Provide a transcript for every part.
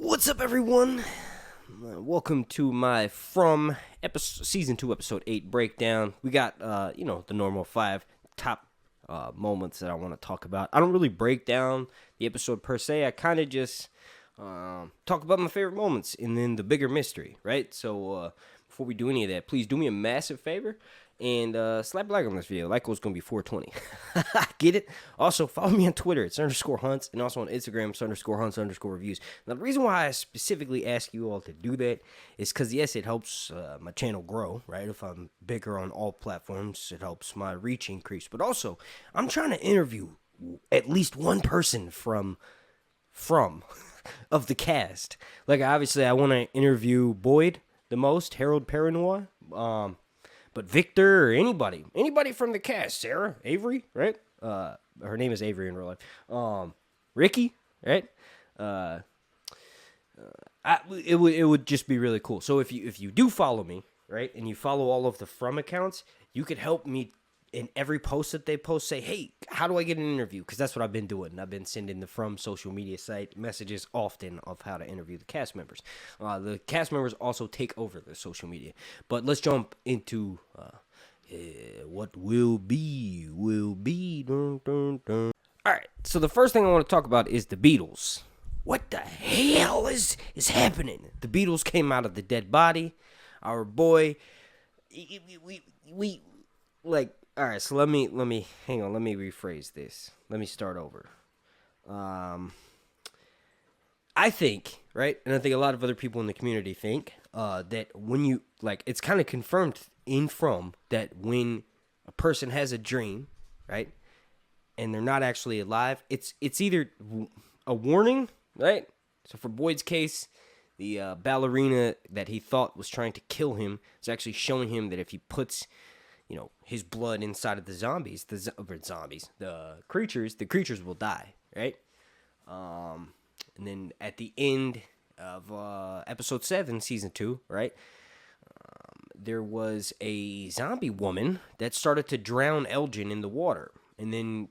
What's up, everyone? Welcome to my season 2, episode 8 breakdown. We got, the normal 5 top moments that I want to talk about. I don't really break down the episode per se. I kind of just talk about my favorite moments and then the bigger mystery, right? So before we do any of that, please do me a massive favor and slap like on this video. Like was going to be 420. Get it? Also, follow me on Twitter. It's _hunts. And also on Instagram, it's _hunts_reviews. Now, the reason why I specifically ask you all to do that is because, yes, it helps my channel grow, right? If I'm bigger on all platforms, it helps my reach increase. But also, I'm trying to interview at least one person from of the cast. Like, obviously, I want to interview Boyd the most, Harold Perrinois, but Victor or anybody from the cast, Sarah, Avery, right? Her name is Avery in real life. Ricky, right? It would just be really cool. So if you do follow me, right, and you follow all of the From accounts, you could help me in every post that they post. Say, hey, how do I get an interview? Because that's what I've been doing. I've been sending the From social media site messages often of how to interview the cast members. The cast members also take over the social media. But let's jump into what will be. Dun, dun, dun. All right. So the first thing I want to talk about is the Beatles. What the hell is happening? The Beatles came out of the dead body. Our boy, we like. All right, so let me hang on. Let me rephrase this. Let me start over. I think, right, and I think a lot of other people in the community think that when you it's kind of confirmed in From that when a person has a dream, right, and they're not actually alive, it's either a warning, right? So for Boyd's case, the ballerina that he thought was trying to kill him is actually showing him that if he puts his blood inside of the creatures will die, right? And then at the end of episode 7, season 2, right, there was a zombie woman that started to drown Elgin in the water. And then,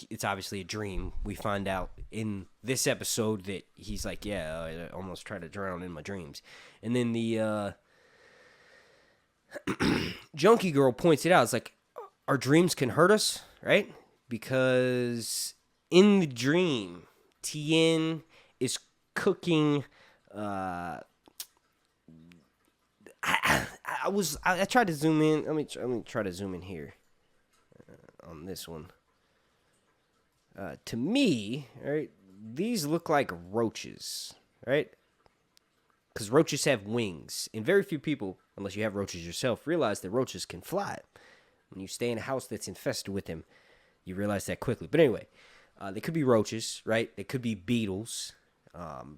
it's obviously a dream. We find out in this episode that he's like, I almost tried to drown in my dreams. And then the junkie girl points it out. It's like, our dreams can hurt us, right? Because in the dream, Tien is cooking. I tried to zoom in. Let me try to zoom in here on this one. To me, right, these look like roaches, right? Because roaches have wings, and very few people, unless you have roaches yourself, realize that roaches can fly. When you stay in a house that's infested with them, you realize that quickly. But anyway, they could be roaches, right? They could be beetles.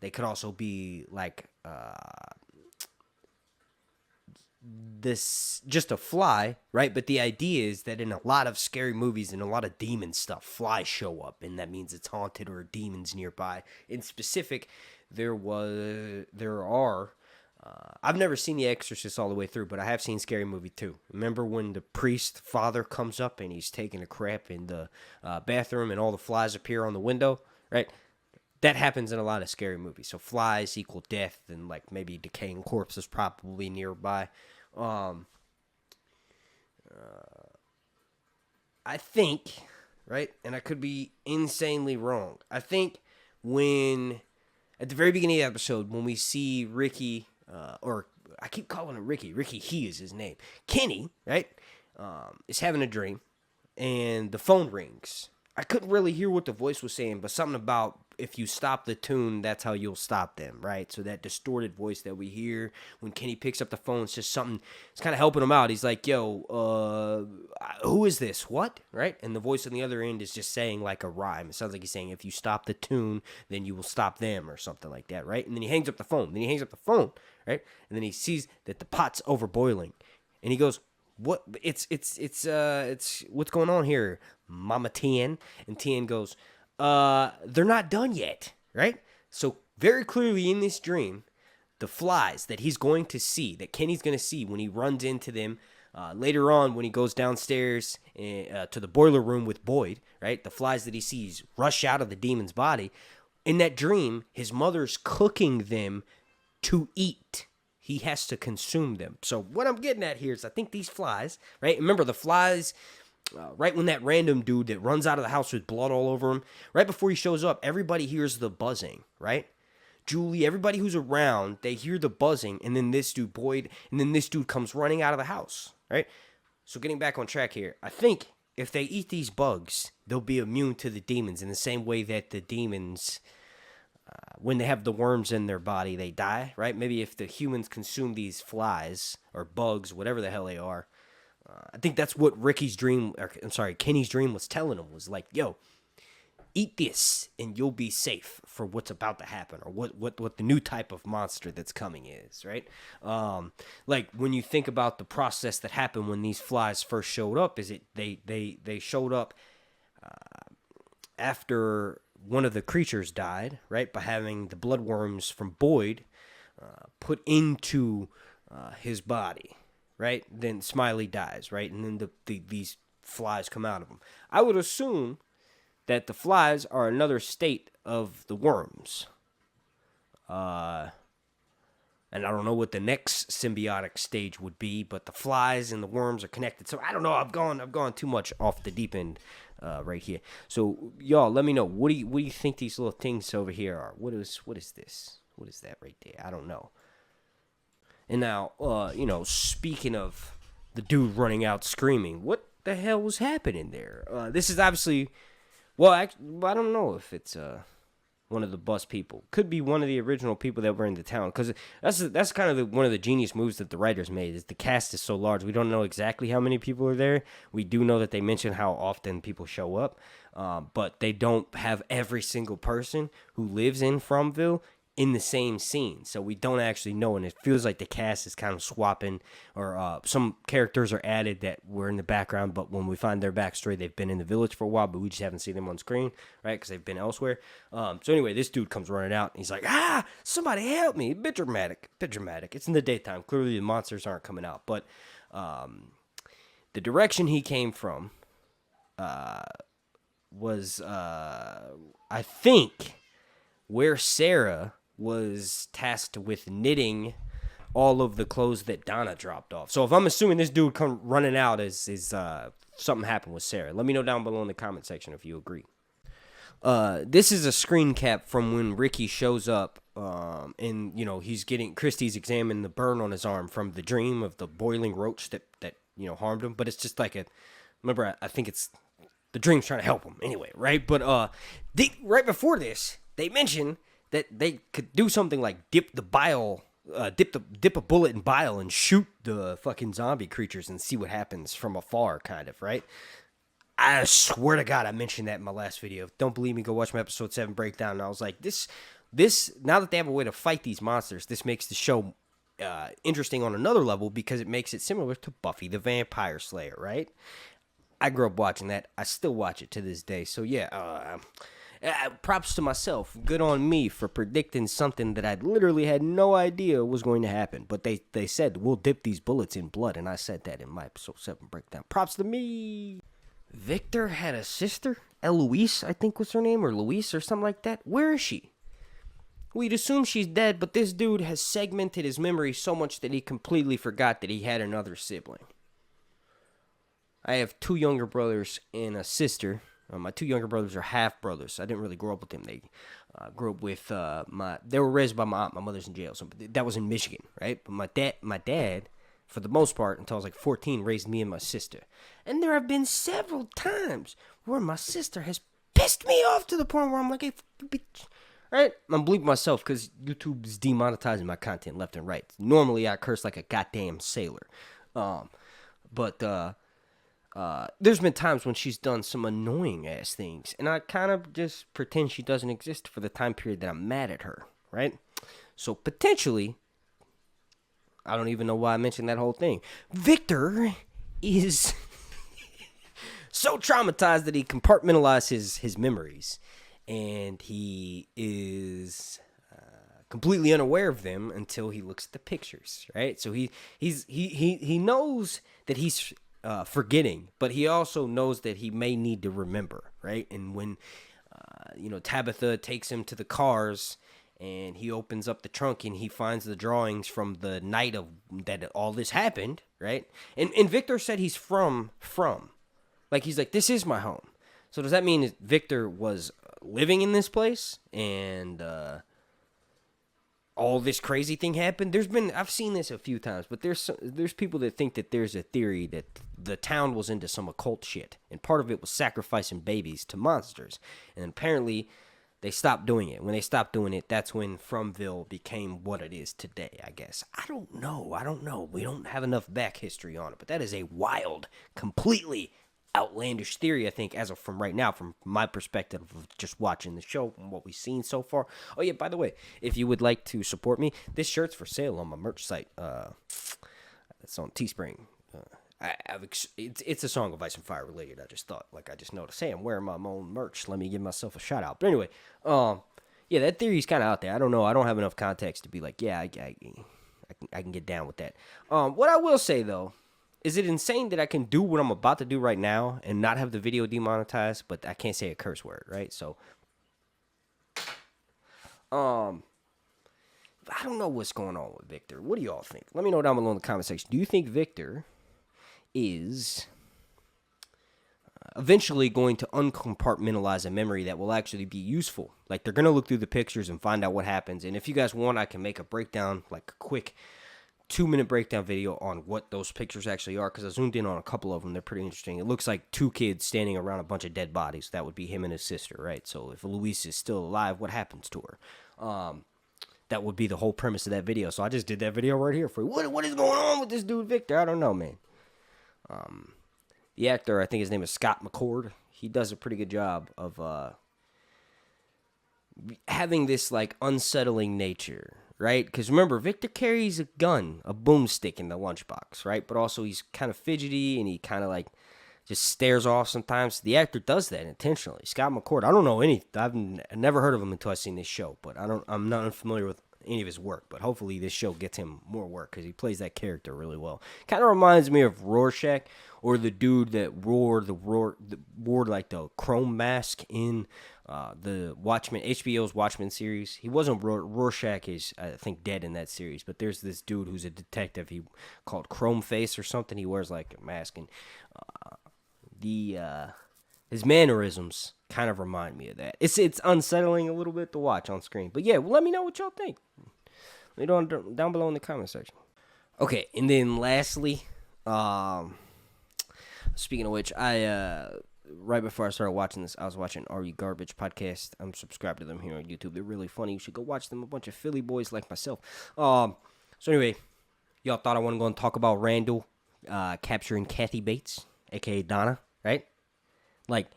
They could also be like just a fly, right? But the idea is that in a lot of scary movies and a lot of demon stuff, flies show up, and that means it's haunted or demons nearby. In specific, there are. I've never seen The Exorcist all the way through, but I have seen Scary Movie 2. Remember when the priest father comes up and he's taking a crap in the bathroom and all the flies appear on the window, right? That happens in a lot of scary movies. So flies equal death and maybe decaying corpses probably nearby. I think, right, and I could be insanely wrong. I think at the very beginning of the episode, when we see Ricky, or I keep calling him Ricky. Ricky, he is his name. Kenny, right, is having a dream, and the phone rings. I couldn't really hear what the voice was saying, but something about if you stop the tune, that's how you'll stop them, right? So that distorted voice that we hear when Kenny picks up the phone, it's just something, it's kind of helping him out. He's like, yo, who is this? What? Right? And the voice on the other end is just saying like a rhyme. It sounds like he's saying, if you stop the tune, then you will stop them or something like that, right? And then he hangs up the phone. Right? And then he sees that the pot's overboiling. And he goes, what? It's what's going on here, Mama Tien? And Tien goes, they're not done yet, right? So very clearly in this dream, the flies that he's going to see, that Kenny's going to see when he runs into them later on when he goes downstairs to the boiler room with Boyd, right? The flies that he sees rush out of the demon's body. in that dream, his mother's cooking them to eat. He has to consume them. So what I'm getting at here is I think these flies, right? Remember the flies, right when that random dude that runs out of the house with blood all over him, right before he shows up, everybody hears the buzzing, right? Julie, everybody who's around, they hear the buzzing, and then this dude, Boyd, and then this dude comes running out of the house, right? So getting back on track here, I think if they eat these bugs, they'll be immune to the demons in the same way that the demons, when they have the worms in their body, they die, right? Maybe if the humans consume these flies or bugs, whatever the hell they are, I think that's what Kenny's dream was telling him, was like, yo, eat this and you'll be safe for what's about to happen, or what the new type of monster that's coming is, right? Like when you think about the process that happened when these flies first showed up, they showed up after one of the creatures died, right? By having the bloodworms from Boyd put into his body, right? Then Smiley dies, right? And then these flies come out of him. I would assume that the flies are another state of the worms. And I don't know what the next symbiotic stage would be, but the flies and the worms are connected. So I don't know. I've gone too much off the deep end right here. So y'all, let me know. What do you think these little things over here are? What is this? What is that right there? I don't know. And now, speaking of the dude running out screaming, what the hell was happening there? This is obviously, I don't know if it's one of the bus people. Could be one of the original people that were in the town, because that's kind of one of the genius moves that the writers made. Is the cast is so large, we don't know exactly how many people are there. We do know that they mention how often people show up, but they don't have every single person who lives in Fromville in the same scene, so we don't actually know, and it feels like the cast is kind of swapping, or some characters are added that were in the background, but when we find their backstory, they've been in the village for a while, but we just haven't seen them on screen, right, because they've been elsewhere. So anyway, this dude comes running out, and he's like, somebody help me. Bit dramatic. It's in the daytime. Clearly the monsters aren't coming out, but the direction he came from was, I think, where Sarah was tasked with knitting all of the clothes that Donna dropped off. So if I'm assuming this dude come running out is something happened with Sarah. Let me know down below in the comment section if you agree. This is a screen cap from when Ricky shows up, and he's getting Christie's examining the burn on his arm from the dream of the boiling roach that harmed him. But it's just like I think it's the dream's trying to help him anyway, right? But right before this, they mention that they could do something like dip a bullet in bile and shoot the fucking zombie creatures and see what happens from afar, kind of, right? I swear to God, I mentioned that in my last video. Don't believe me, go watch my episode 7 breakdown. And I was like, this, now that they have a way to fight these monsters, this makes the show interesting on another level, because it makes it similar to Buffy the Vampire Slayer, right? I grew up watching that. I still watch it to this day. So yeah, props to myself. Good on me for predicting something that I literally had no idea was going to happen. But they said, we'll dip these bullets in blood, and I said that in my episode 7 breakdown. Props to me. Victor had a sister? Eloise, I think was her name, or Louise, or something like that. Where is she? We'd assume she's dead, but this dude has segmented his memory so much that he completely forgot that he had another sibling. I have 2 younger brothers and a sister. My 2 younger brothers are half brothers. I didn't really grow up with them. They grew up with they were raised by my aunt. My mother's in jail, so that was in Michigan, right? But my dad, for the most part, until I was like 14, raised me and my sister. And there have been several times where my sister has pissed me off to the point where I'm like, hey, bitch. Right? I'm bleeping myself because YouTube is demonetizing my content left and right. Normally, I curse like a goddamn sailor. But there's been times when she's done some annoying ass things, and I kind of just pretend she doesn't exist for the time period that I'm mad at her, right? So potentially, I don't even know why I mentioned that whole thing. Victor is so traumatized that he compartmentalized his memories, and he is completely unaware of them until he looks at the pictures, right? So he knows that he's forgetting, but he also knows that he may need to remember, right? And when Tabitha takes him to the cars, and he opens up the trunk and he finds the drawings from the night of that all this happened, right? And Victor said he's from. Like, he's like, this is my home. So does that mean Victor was living in this place and all this crazy thing happened? I've seen this a few times, but there's people that think that there's a theory that the town was into some occult shit, and part of it was sacrificing babies to monsters. And apparently they stopped doing it. When they stopped doing it, that's when Fromville became what it is today, I guess. I don't know. We don't have enough back history on it, but that is a wild, completely outlandish theory, I think, as of from right now, from my perspective of just watching the show and what we've seen so far. Oh, yeah, by the way, if you would like to support me, this shirt's for sale on my merch site. It's on Teespring. It's a Song of Ice and Fire related. I just noticed, hey, I'm wearing my own merch. Let me give myself a shout out. But anyway, yeah, that theory's kind of out there. I don't know. I don't have enough context to be like, yeah, I can get down with that. What I will say, though, is it insane that I can do what I'm about to do right now and not have the video demonetized, but I can't say a curse word, right? So, I don't know what's going on with Victor. What do y'all think? Let me know down below in the comment section. Do you think Victor is eventually going to uncompartmentalize a memory that will actually be useful? Like, they're going to look through the pictures and find out what happens. And if you guys want, I can make a breakdown, like a quick 2-minute breakdown video on what those pictures actually are, because I zoomed in on a couple of them. They're pretty interesting. It looks like 2 kids standing around a bunch of dead bodies. That would be him and his sister, right? So if Louise is still alive, what happens to her? That would be the whole premise of that video. So I just did that video right here for you. What is going on with this dude, Victor? I don't know, man. The actor, I think his name is Scott McCord. He does a pretty good job of having this, like, unsettling nature, right? Because remember, Victor carries a gun, a boomstick in the lunchbox, right? But also he's kind of fidgety and he kind of, like, just stares off sometimes. The actor does that intentionally. Scott McCord, I don't know I've never heard of him until I've seen this show, but I'm not unfamiliar with any of his work, but hopefully this show gets him more work because he plays that character really well. Kind of reminds me of Rorschach, or the dude that wore like the chrome mask in the Watchmen, HBO's Watchmen series. He wasn't Rorschach is, I think, dead in that series, but there's this dude who's a detective. He called Chrome Face or something. He wears like a mask, and his mannerisms kind of remind me of that. It's unsettling a little bit to watch on screen. But yeah, let me know what y'all think. Let me know down below in the comment section. Okay, and then lastly, speaking of which, I right before I started watching this, I was watching Are You Garbage podcast. I'm subscribed to them here on YouTube. They're really funny. You should go watch them. A bunch of Philly boys like myself. So anyway, y'all thought I wasn't going to talk about Randall capturing Kathy Bates, aka Donna, right? Like,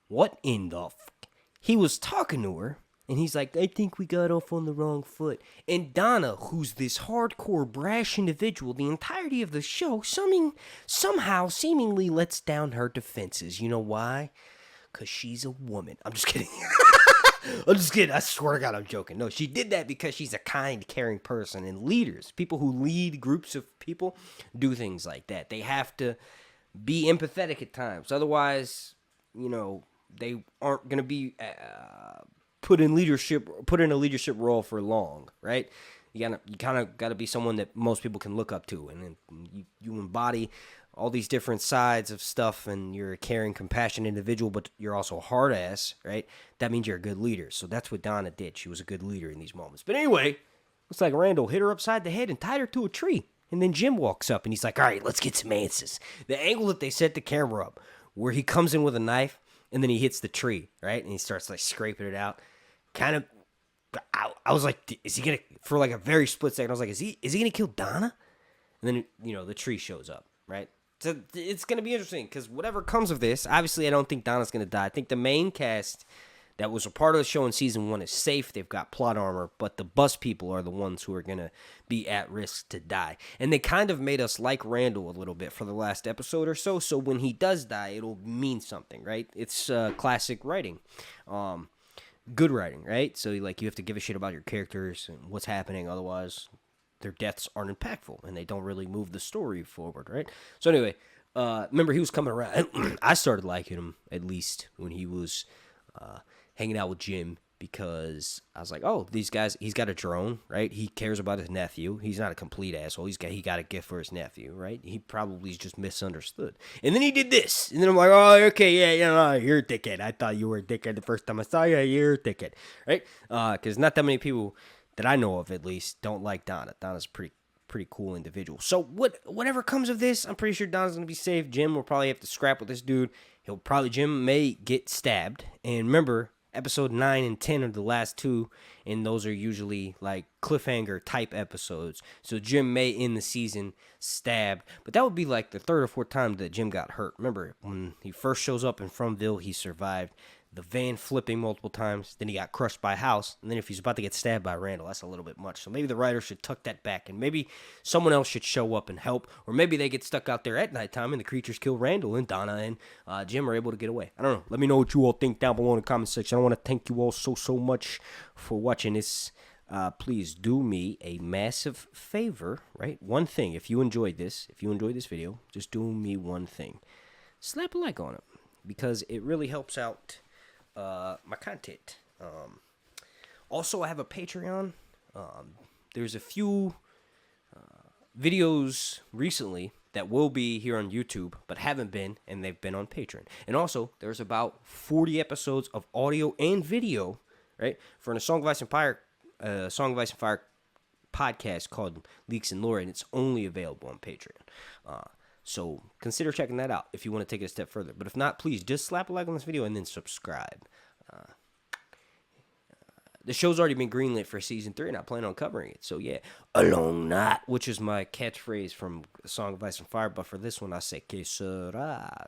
what in the He was talking to her, and he's like, I think we got off on the wrong foot. And Donna, who's this hardcore, brash individual, the entirety of the show, somehow seemingly lets down her defenses. You know why? Because she's a woman. I'm just kidding. I'm just kidding. I swear to God, I'm joking. No, she did that because she's a kind, caring person. And leaders, people who lead groups of people, do things like that. They have to be empathetic at times. Otherwise, they aren't going to be put in a leadership role for long, right? You kind of got to be someone that most people can look up to, and then you embody all these different sides of stuff, and you're a caring, compassionate individual, but you're also a hard ass, right? That means you're a good leader. So that's what Donna did. She was a good leader in these moments. But anyway, looks like Randall hit her upside the head and tied her to a tree. And then Jim walks up and he's like, all right, let's get some answers. The angle that they set the camera up, where he comes in with a knife and then he hits the tree, right? And he starts like scraping it out. Kind of, I was like, is he going to, for like a very split second, I was like, is he going to kill Donna? And then, the tree shows up, right? So it's going to be interesting because whatever comes of this, obviously I don't think Donna's going to die. I think the main cast that was a part of the show in season 1 is safe. They've got plot armor, but the bus people are the ones who are going to be at risk to die. And they kind of made us like Randall a little bit for the last episode or so. So when he does die, it'll mean something, right? It's classic writing. Good writing, right? So you have to give a shit about your characters and what's happening. Otherwise, their deaths aren't impactful and they don't really move the story forward, right? So anyway, remember he was coming around. I started liking him, at least, when he was hanging out with Jim because I was like, oh, these guys, he's got a drone, right? He cares about his nephew. He's not a complete asshole. He got a gift for his nephew, right? He probably is just misunderstood. And then he did this. And then I'm like, oh, okay, yeah, you're a dickhead. I thought you were a dickhead the first time I saw you. You're a dickhead, right? Because not that many people that I know of, at least, don't like Donna. Donna's pretty cool individual. So whatever comes of this, I'm pretty sure Donna's gonna be safe. Jim will probably have to scrap with this dude. Jim may get stabbed. And remember, episode 9 and 10 are the last two, and those are usually like cliffhanger type episodes. So Jim may end the season stabbed, but that would be like the third or fourth time that Jim got hurt. Remember, when he first shows up in Fromville, he survived the van flipping multiple times, then he got crushed by a house, and then if he's about to get stabbed by Randall, that's a little bit much. So maybe the writer should tuck that back, and maybe someone else should show up and help, or maybe they get stuck out there at nighttime and the creatures kill Randall, and Donna and Jim are able to get away. I don't know. Let me know what you all think down below in the comment section. I want to thank you all so much for watching this. Please do me a massive favor, right? One thing, if you enjoyed this video, just do me one thing. Slap a like on it, because it really helps out my content. Also, I have a Patreon. There's a few videos recently that will be here on YouTube, but haven't been, and they've been on Patreon. And also, there's about 40 episodes of audio and video, right, for a Song of Ice and Fire podcast called Leaks and Lore, and it's only available on Patreon. So consider checking that out if you want to take it a step further. But if not, please just slap a like on this video and then subscribe. The show's already been greenlit for season 3, and I plan on covering it. So yeah, along that, which is my catchphrase from Song of Ice and Fire. But for this one, I say que sera.